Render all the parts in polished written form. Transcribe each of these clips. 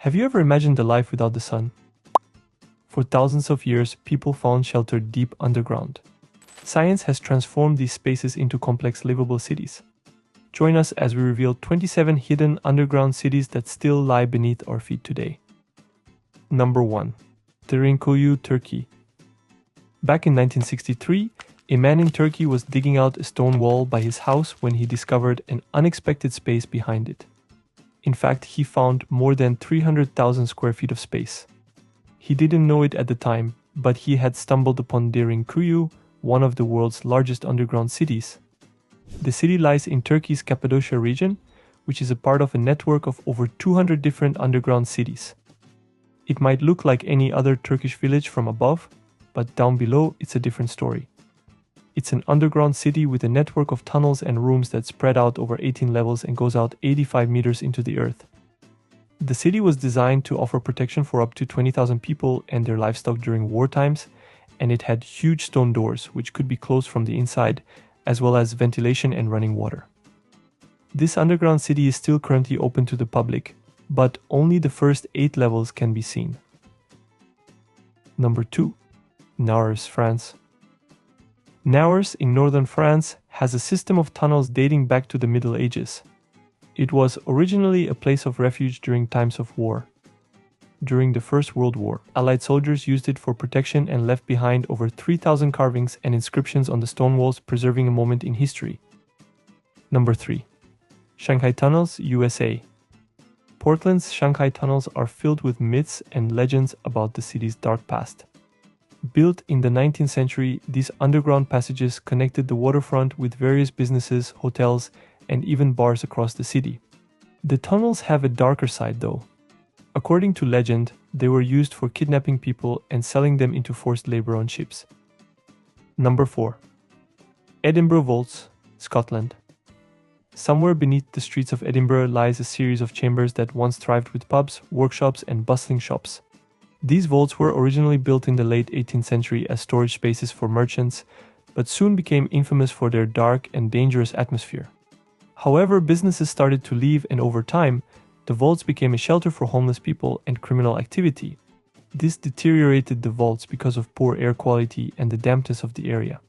Have you ever imagined a life without the sun? For thousands of years, people found shelter deep underground. Science has transformed these spaces into complex, livable cities. Join us as we reveal 27 hidden underground cities that still lie beneath our feet today. Number 1. Derinkuyu, Turkey. Back in 1963, a man in Turkey was digging out a stone wall by his house when he discovered an unexpected space behind it. In fact, he found more than 300,000 square feet of space. He didn't know it at the time, but he had stumbled upon Derinkuyu, one of the world's largest underground cities. The city lies in Turkey's Cappadocia region, which is a part of a network of over 200 different underground cities. It might look like any other Turkish village from above, but down below it's a different story. It's an underground city with a network of tunnels and rooms that spread out over 18 levels and goes out 85 meters into the earth. The city was designed to offer protection for up to 20,000 people and their livestock during war times, and it had huge stone doors which could be closed from the inside, as well as ventilation and running water. This underground city is still currently open to the public, but only the first 8 levels can be seen. Number 2. Nouars, France. Nouars in northern France has a system of tunnels dating back to the Middle Ages. It was originally a place of refuge during times of war. During the First World War, Allied soldiers used it for protection and left behind over 3,000 carvings and inscriptions on the stone walls, preserving a moment in history. Number 3. Shanghai Tunnels, USA. Portland's Shanghai tunnels are filled with myths and legends about the city's dark past. Built in the 19th century, these underground passages connected the waterfront with various businesses, hotels, and even bars across the city. The tunnels have a darker side though. According to legend, they were used for kidnapping people and selling them into forced labor on ships. Number 4. Edinburgh Vaults, Scotland. Somewhere beneath the streets of Edinburgh lies a series of chambers that once thrived with pubs, workshops, and bustling shops. These vaults were originally built in the late 18th century as storage spaces for merchants, but soon became infamous for their dark and dangerous atmosphere. However, businesses started to leave, and over time, the vaults became a shelter for homeless people and criminal activity. This deteriorated the vaults because of poor air quality and the dampness of the area.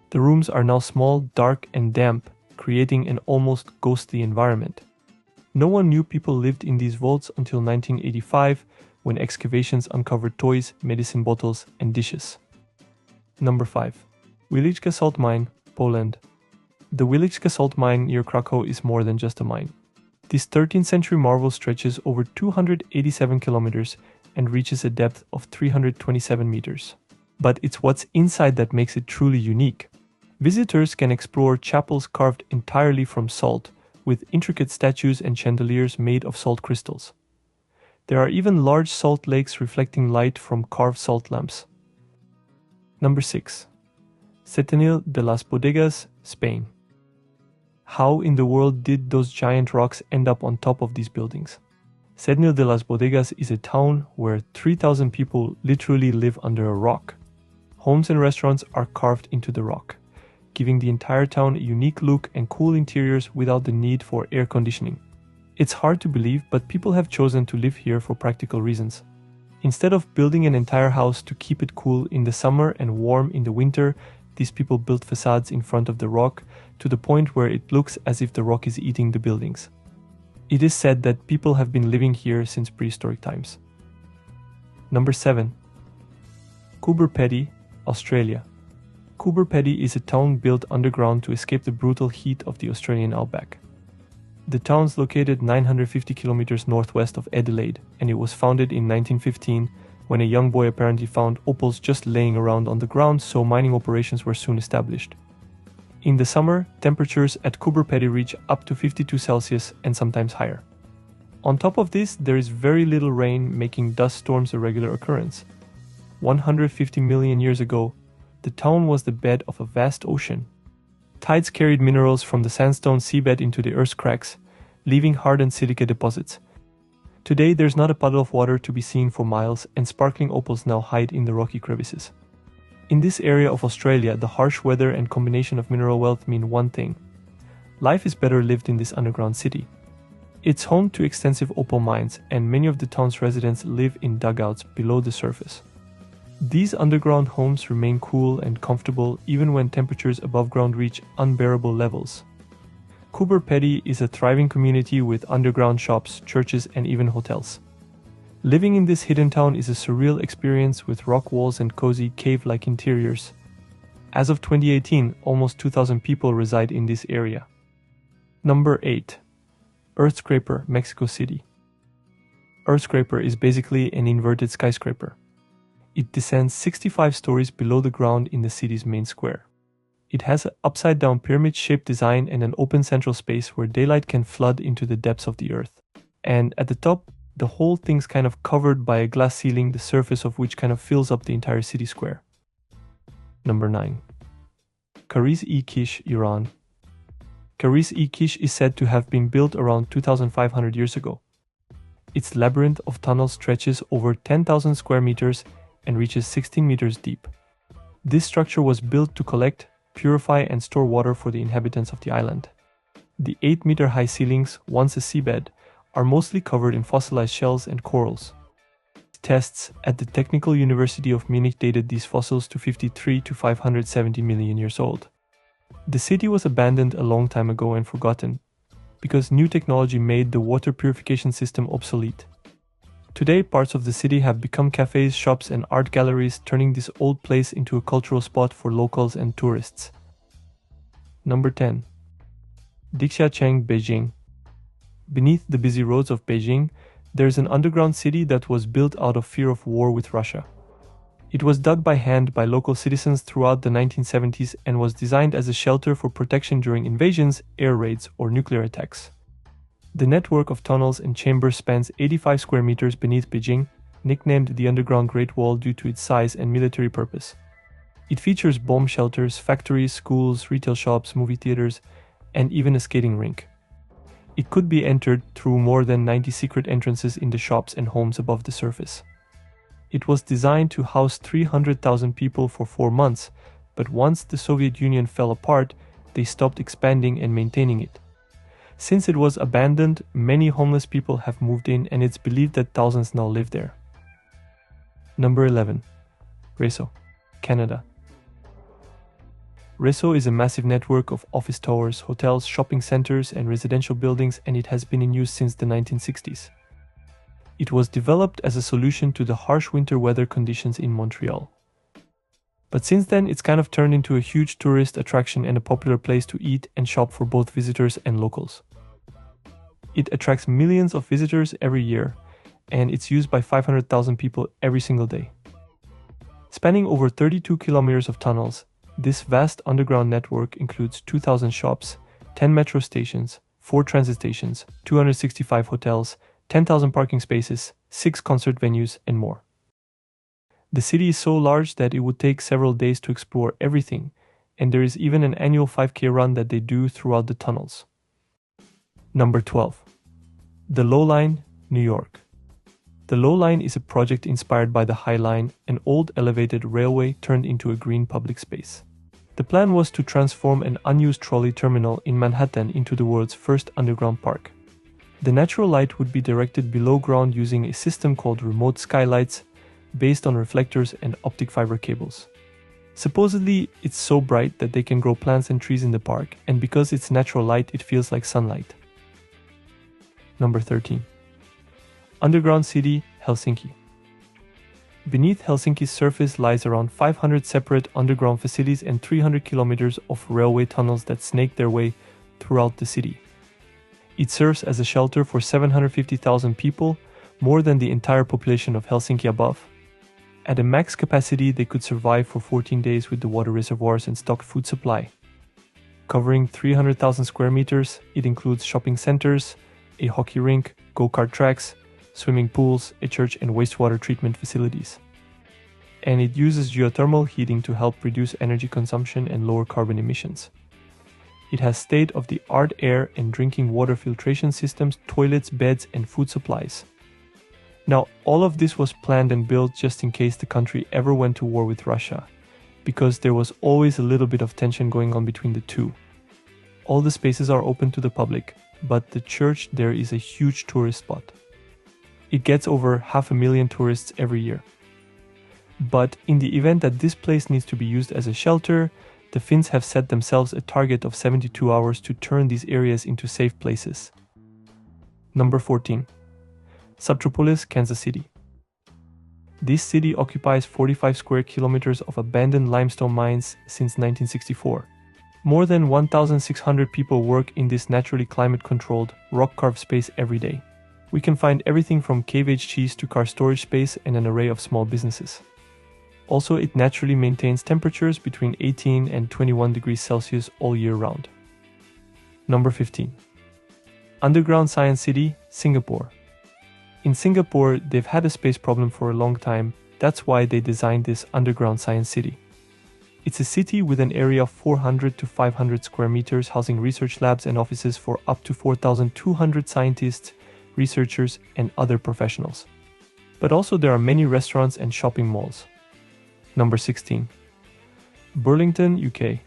The rooms are now small, dark, and damp, creating an almost ghostly environment. No one knew people lived in these vaults until 1985, when excavations uncovered toys, medicine bottles, and dishes. Number 5. Wieliczka Salt Mine, Poland. The Wieliczka Salt Mine near Krakow is more than just a mine. This 13th century marvel stretches over 287 kilometers and reaches a depth of 327 meters. But it's what's inside that makes it truly unique. Visitors can explore chapels carved entirely from salt, with intricate statues and chandeliers made of salt crystals. There are even large salt lakes reflecting light from carved salt lamps. Number 6. Setenil de las Bodegas, Spain. How in the world did those giant rocks end up on top of these buildings? Setenil de las Bodegas is a town where 3,000 people literally live under a rock. Homes and restaurants are carved into the rock, giving the entire town a unique look and cool interiors without the need for air conditioning. It's hard to believe, but people have chosen to live here for practical reasons. Instead of building an entire house to keep it cool in the summer and warm in the winter, these people built facades in front of the rock to the point where it looks as if the rock is eating the buildings. It is said that people have been living here since prehistoric times. Number 7. Coober Pedy, Australia. Coober Pedy is a town built underground to escape the brutal heat of the Australian outback. The town's located 950 kilometers northwest of Adelaide, and it was founded in 1915 when a young boy apparently found opals just laying around on the ground, so mining operations were soon established. In the summer, temperatures at Coober Pedy reach up to 52 Celsius and sometimes higher. On top of this, there is very little rain, making dust storms a regular occurrence. 150 million years ago, the town was the bed of a vast ocean. Tides carried minerals from the sandstone seabed into the Earth's cracks, leaving hardened silica deposits. Today there's not a puddle of water to be seen for miles, and sparkling opals now hide in the rocky crevices. In this area of Australia, the harsh weather and combination of mineral wealth mean one thing: life is better lived in this underground city. It's home to extensive opal mines, and many of the town's residents live in dugouts below the surface. These underground homes remain cool and comfortable even when temperatures above ground reach unbearable levels. Coober Pedy is a thriving community with underground shops, churches, and even hotels. Living in this hidden town is a surreal experience with rock walls and cozy cave-like interiors. As of 2018, almost 2,000 people reside in this area. Number 8. Earthscraper, Mexico City. Earthscraper is basically an inverted skyscraper. It descends 65 stories below the ground in the city's main square. It has an upside-down pyramid-shaped design and an open central space where daylight can flood into the depths of the earth. And at the top, the whole thing's kind of covered by a glass ceiling, the surface of which kind of fills up the entire city square. Number 9. Kariz-e-Kish, Iran. Kariz-e-Kish is said to have been built around 2,500 years ago. Its labyrinth of tunnels stretches over 10,000 square meters and reaches 16 meters deep. This structure was built to collect, purify, and store water for the inhabitants of the island. The 8-meter-high ceilings, once a seabed, are mostly covered in fossilized shells and corals. Tests at the Technical University of Munich dated these fossils to 53 to 570 million years old. The city was abandoned a long time ago and forgotten, because new technology made the water purification system obsolete. Today, parts of the city have become cafes, shops, and art galleries, turning this old place into a cultural spot for locals and tourists. Number 10. Dixiacheng, Beijing. Beneath the busy roads of Beijing, there's an underground city that was built out of fear of war with Russia. It was dug by hand by local citizens throughout the 1970s and was designed as a shelter for protection during invasions, air raids, or nuclear attacks. The network of tunnels and chambers spans 85 square meters beneath Beijing, nicknamed the Underground Great Wall due to its size and military purpose. It features bomb shelters, factories, schools, retail shops, movie theaters, and even a skating rink. It could be entered through more than 90 secret entrances in the shops and homes above the surface. It was designed to house 300,000 people for 4 months, but once the Soviet Union fell apart, they stopped expanding and maintaining it. Since it was abandoned, many homeless people have moved in, and it's believed that thousands now live there. Number 11. Réseau, Canada. Réseau is a massive network of office towers, hotels, shopping centers, and residential buildings, and it has been in use since the 1960s. It was developed as a solution to the harsh winter weather conditions in Montreal. But since then, it's kind of turned into a huge tourist attraction and a popular place to eat and shop for both visitors and locals. It attracts millions of visitors every year, and it's used by 500,000 people every single day. Spanning over 32 kilometers of tunnels, this vast underground network includes 2,000 shops, 10 metro stations, 4 transit stations, 265 hotels, 10,000 parking spaces, 6 concert venues, and more. The city is so large that it would take several days to explore everything, and there is even an annual 5K run that they do throughout the tunnels. Number 12. The Low Line, New York. The Low Line is a project inspired by the High Line, an old elevated railway turned into a green public space. The plan was to transform an unused trolley terminal in Manhattan into the world's first underground park. The natural light would be directed below ground using a system called remote skylights, based on reflectors and optic fiber cables. Supposedly, it's so bright that they can grow plants and trees in the park, and because it's natural light, it feels like sunlight. Number 13. Underground city, Helsinki. Beneath Helsinki's surface lies around 500 separate underground facilities and 300 kilometers of railway tunnels that snake their way throughout the city. It serves as a shelter for 750,000 people, more than the entire population of Helsinki above. At a max capacity, they could survive for 14 days with the water reservoirs and stocked food supply. Covering 300,000 square meters, it includes shopping centers, a hockey rink, go-kart tracks, swimming pools, a church, and wastewater treatment facilities. And it uses geothermal heating to help reduce energy consumption and lower carbon emissions. It has state-of-the-art air and drinking water filtration systems, toilets, beds, and food supplies. Now, all of this was planned and built just in case the country ever went to war with Russia, because there was always a little bit of tension going on between the two. All the spaces are open to the public, but the church there is a huge tourist spot. It gets over 500,000 tourists every year. But in the event that this place needs to be used as a shelter, the Finns have set themselves a target of 72 hours to turn these areas into safe places. Number 14. Subtropolis, Kansas City. This city occupies 45 square kilometers of abandoned limestone mines since 1964. More than 1,600 people work in this naturally climate-controlled, rock-carved space every day. We can find everything from cave-aged cheese to car storage space and an array of small businesses. Also, it naturally maintains temperatures between 18 and 21 degrees Celsius all year round. Number 15. Underground Science City, Singapore. In Singapore, they've had a space problem for a long time. That's why they designed this underground science city. It's a city with an area of 400 to 500 square meters, housing research labs and offices for up to 4,200 scientists, researchers, and other professionals. But also there are many restaurants and shopping malls. Number 16. Burlington, UK.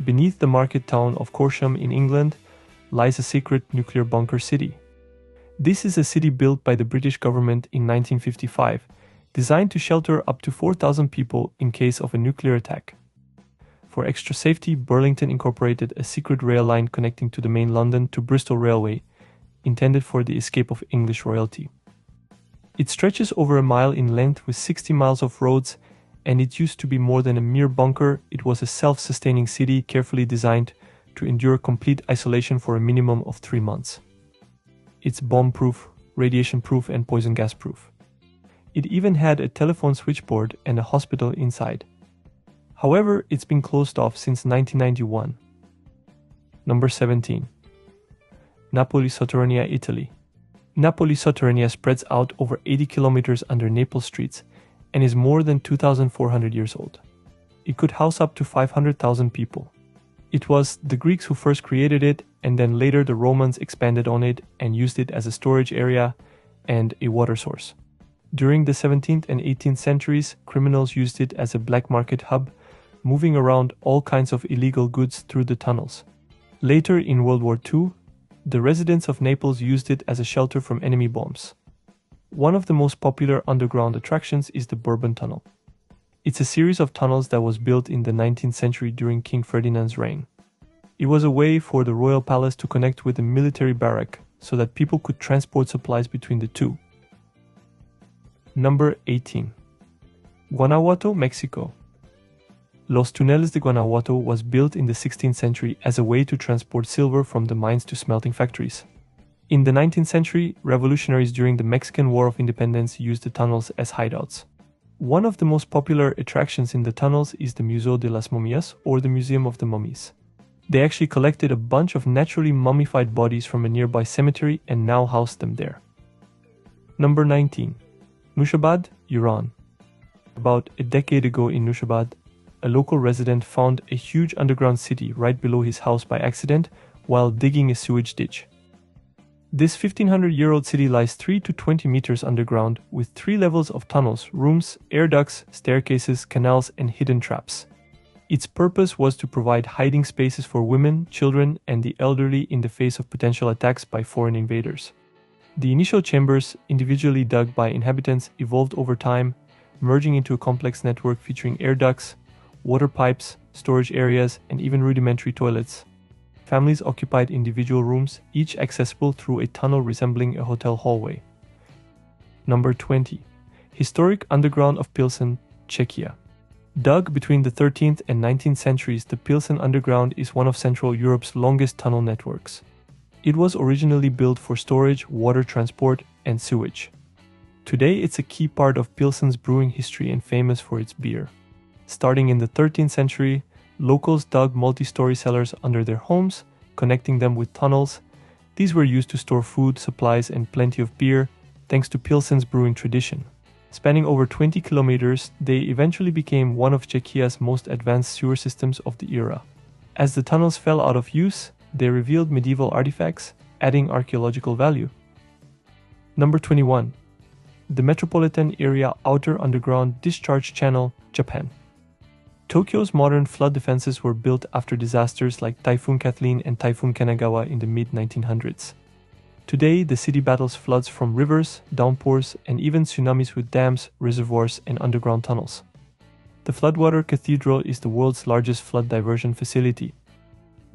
Beneath the market town of Corsham in England lies a secret nuclear bunker city. This is a city built by the British government in 1955, designed to shelter up to 4,000 people in case of a nuclear attack. For extra safety, Burlington incorporated a secret rail line connecting to the main London to Bristol Railway, intended for the escape of English royalty. It stretches over a mile in length with 60 miles of roads, and it used to be more than a mere bunker. It was a self-sustaining city carefully designed to endure complete isolation for a minimum of 3 months. It's bomb-proof, radiation-proof, and poison gas-proof. It even had a telephone switchboard and a hospital inside. However, it's been closed off since 1991. Number 17. Napoli Sotterranea, Italy. Napoli Sotterranea spreads out over 80 kilometers under Naples streets and is more than 2,400 years old. It could house up to 500,000 people. It was the Greeks who first created it, and then later the Romans expanded on it and used it as a storage area and a water source. During the 17th and 18th centuries, criminals used it as a black market hub, moving around all kinds of illegal goods through the tunnels. Later in World War II, the residents of Naples used it as a shelter from enemy bombs. One of the most popular underground attractions is the Bourbon Tunnel. It's a series of tunnels that was built in the 19th century during King Ferdinand's reign. It was a way for the royal palace to connect with the military barrack so that people could transport supplies between the two. Number 18. Guanajuato, Mexico. Los Túneles de Guanajuato was built in the 16th century as a way to transport silver from the mines to smelting factories. In the 19th century, revolutionaries during the Mexican War of Independence used the tunnels as hideouts. One of the most popular attractions in the tunnels is the Museo de las Momias, or the Museum of the Mummies. They actually collected a bunch of naturally mummified bodies from a nearby cemetery and now house them there. Number 19. Nushabad, Iran. About a decade ago in Nushabad, a local resident found a huge underground city right below his house by accident while digging a sewage ditch. This 1,500-year-old city lies 3 to 20 meters underground with 3 levels of tunnels, rooms, air ducts, staircases, canals, and hidden traps. Its purpose was to provide hiding spaces for women, children, and the elderly in the face of potential attacks by foreign invaders. The initial chambers, individually dug by inhabitants, evolved over time, merging into a complex network featuring air ducts, water pipes, storage areas, and even rudimentary toilets. Families occupied individual rooms, each accessible through a tunnel resembling a hotel hallway. Number 20. Historic Underground of Pilsen, Czechia. Dug between the 13th and 19th centuries, the Pilsen Underground is one of Central Europe's longest tunnel networks. It was originally built for storage, water transport, and sewage. Today it's a key part of Pilsen's brewing history and famous for its beer. Starting in the 13th century, locals dug multi-story cellars under their homes, connecting them with tunnels. These were used to store food, supplies, and plenty of beer, thanks to Pilsen's brewing tradition. Spanning over 20 kilometers, they eventually became one of Czechia's most advanced sewer systems of the era. As the tunnels fell out of use, they revealed medieval artifacts, adding archaeological value. Number 21. The Metropolitan Area Outer Underground Discharge Channel, Japan. Tokyo's modern flood defenses were built after disasters like Typhoon Kathleen and Typhoon Kanagawa in the mid-1900s. Today, the city battles floods from rivers, downpours, and even tsunamis with dams, reservoirs, and underground tunnels. The Floodwater Cathedral is the world's largest flood diversion facility.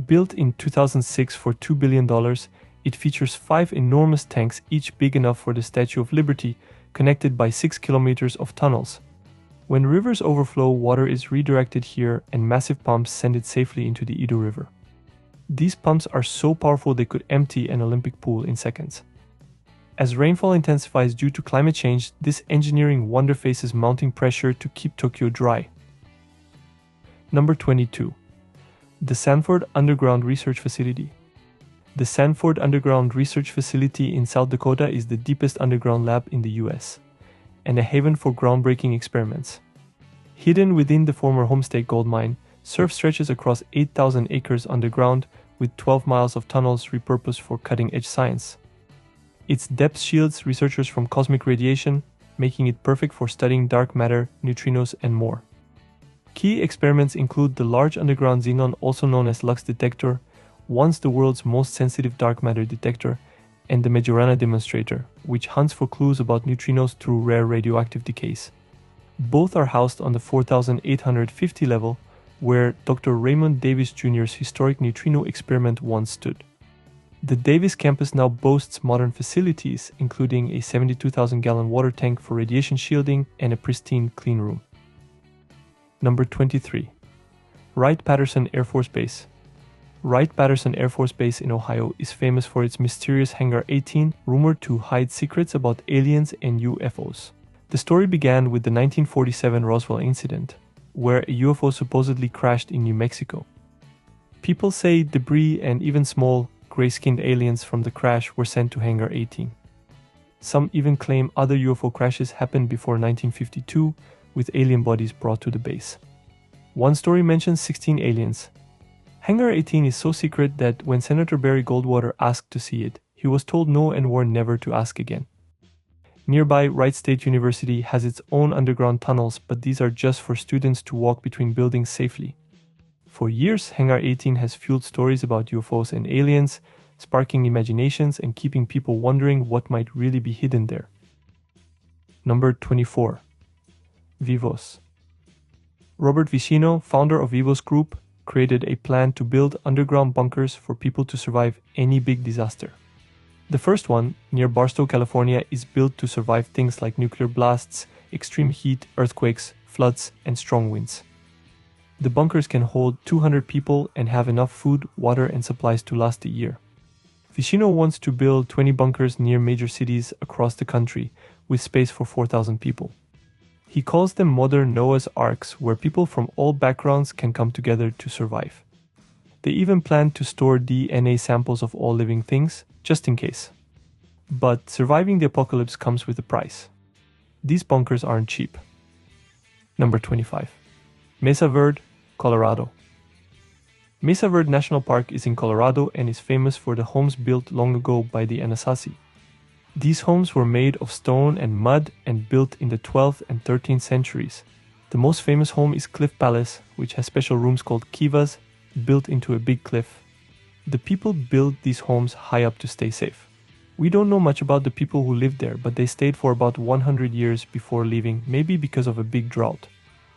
Built in 2006 for $2 billion, it features 5 enormous tanks, each big enough for the Statue of Liberty, connected by 6 kilometers of tunnels. When rivers overflow, water is redirected here and massive pumps send it safely into the Edo River. These pumps are so powerful they could empty an Olympic pool in seconds. As rainfall intensifies due to climate change, this engineering wonder faces mounting pressure to keep Tokyo dry. Number 22. The Sanford Underground Research Facility. The Sanford Underground Research Facility in South Dakota is the deepest underground lab in the US, and a haven for groundbreaking experiments. Hidden within the former Homestake gold mine, SURF stretches across 8,000 acres underground with 12 miles of tunnels repurposed for cutting-edge science. Its depth shields researchers from cosmic radiation, making it perfect for studying dark matter, neutrinos, and more. Key experiments include the Large Underground Xenon, also known as Lux Detector, once the world's most sensitive dark matter detector, and the Majorana Demonstrator, which hunts for clues about neutrinos through rare radioactive decays. Both are housed on the 4,850 level, where Dr. Raymond Davis Jr.'s historic neutrino experiment once stood. The Davis campus now boasts modern facilities, including a 72,000-gallon water tank for radiation shielding and a pristine clean room. Number 23. Wright-Patterson Air Force Base. Wright-Patterson Air Force Base in Ohio is famous for its mysterious Hangar 18, rumored to hide secrets about aliens and UFOs. The story began with the 1947 Roswell incident, where a UFO supposedly crashed in New Mexico. People say debris and even small, gray-skinned aliens from the crash were sent to Hangar 18. Some even claim other UFO crashes happened before 1952, with alien bodies brought to the base. One story mentions 16 aliens. Hangar 18 is so secret that when Senator Barry Goldwater asked to see it, he was told no and warned never to ask again. Nearby, Wright State University has its own underground tunnels, but these are just for students to walk between buildings safely. For years, Hangar 18 has fueled stories about UFOs and aliens, sparking imaginations and keeping people wondering what might really be hidden there. Number 24. Vivos. Robert Vicino, founder of Vivos Group, created a plan to build underground bunkers for people to survive any big disaster. The first one, near Barstow, California, is built to survive things like nuclear blasts, extreme heat, earthquakes, floods, and strong winds. The bunkers can hold 200 people and have enough food, water, and supplies to last a year. Vicino wants to build 20 bunkers near major cities across the country, with space for 4,000 people. He calls them modern Noah's Arks, where people from all backgrounds can come together to survive. They even plan to store DNA samples of all living things, just in case. But surviving the apocalypse comes with a price. These bunkers aren't cheap. Number 25. Mesa Verde, Colorado. Mesa Verde National Park is in Colorado and is famous for the homes built long ago by the Anasazi. These homes were made of stone and mud and built in the 12th and 13th centuries. The most famous home is Cliff Palace, which has special rooms called kivas, built into a big cliff. The people built these homes high up to stay safe. We don't know much about the people who lived there, but they stayed for about 100 years before leaving, maybe because of a big drought.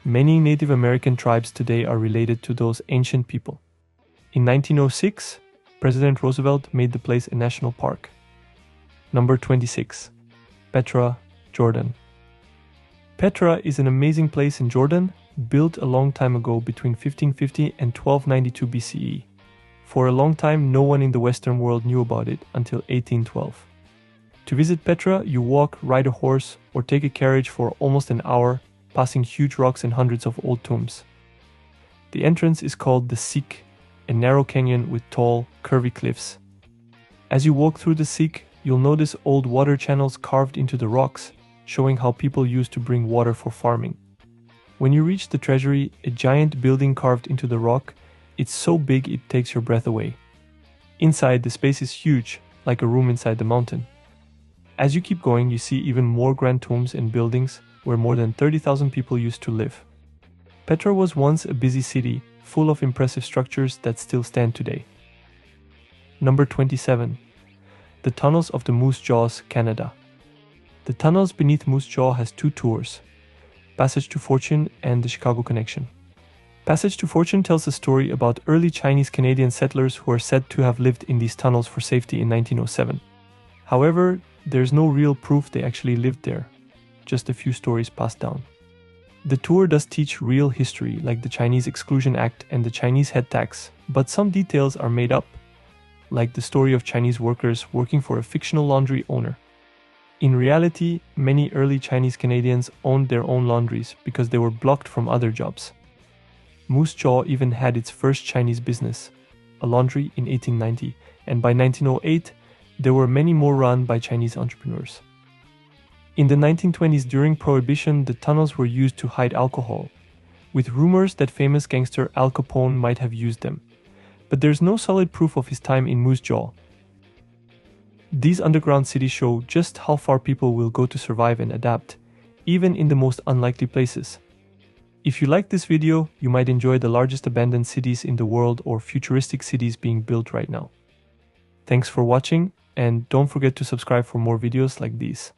Many Native American tribes today are related to those ancient people. In 1906, President Roosevelt made the place a national park. Number 26. Petra, Jordan. Petra is an amazing place in Jordan, built a long time ago between 1550 and 1292 BCE. For a long time, no one in the Western world knew about it until 1812. To visit Petra, you walk, ride a horse, or take a carriage for almost an hour, passing huge rocks and hundreds of old tombs. The entrance is called the Sik, a narrow canyon with tall, curvy cliffs. As you walk through the Sik, you'll notice old water channels carved into the rocks, showing how people used to bring water for farming. When you reach the treasury, a giant building carved into the rock, it's so big it takes your breath away. Inside, the space is huge, like a room inside the mountain. As you keep going, you see even more grand tombs and buildings where more than 30,000 people used to live. Petra was once a busy city, full of impressive structures that still stand today. Number 27. The Tunnels of the Moose Jaws, Canada. The tunnels beneath Moose Jaw has two tours, Passage to Fortune and the Chicago Connection. Passage to Fortune tells a story about early Chinese-Canadian settlers who are said to have lived in these tunnels for safety in 1907. However, there's no real proof they actually lived there, just a few stories passed down. The tour does teach real history like the Chinese Exclusion Act and the Chinese head tax, but some details are made up, like the story of Chinese workers working for a fictional laundry owner. In reality, many early Chinese Canadians owned their own laundries because they were blocked from other jobs. Moose Jaw even had its first Chinese business, a laundry, in 1890, and by 1908, there were many more run by Chinese entrepreneurs. In the 1920s, during Prohibition, the tunnels were used to hide alcohol, with rumors that famous gangster Al Capone might have used them, but there's no solid proof of his time in Moose Jaw. These underground cities show just how far people will go to survive and adapt, even in the most unlikely places. If you like this video, you might enjoy the largest abandoned cities in the world or futuristic cities being built right now. Thanks for watching, and don't forget to subscribe for more videos like these.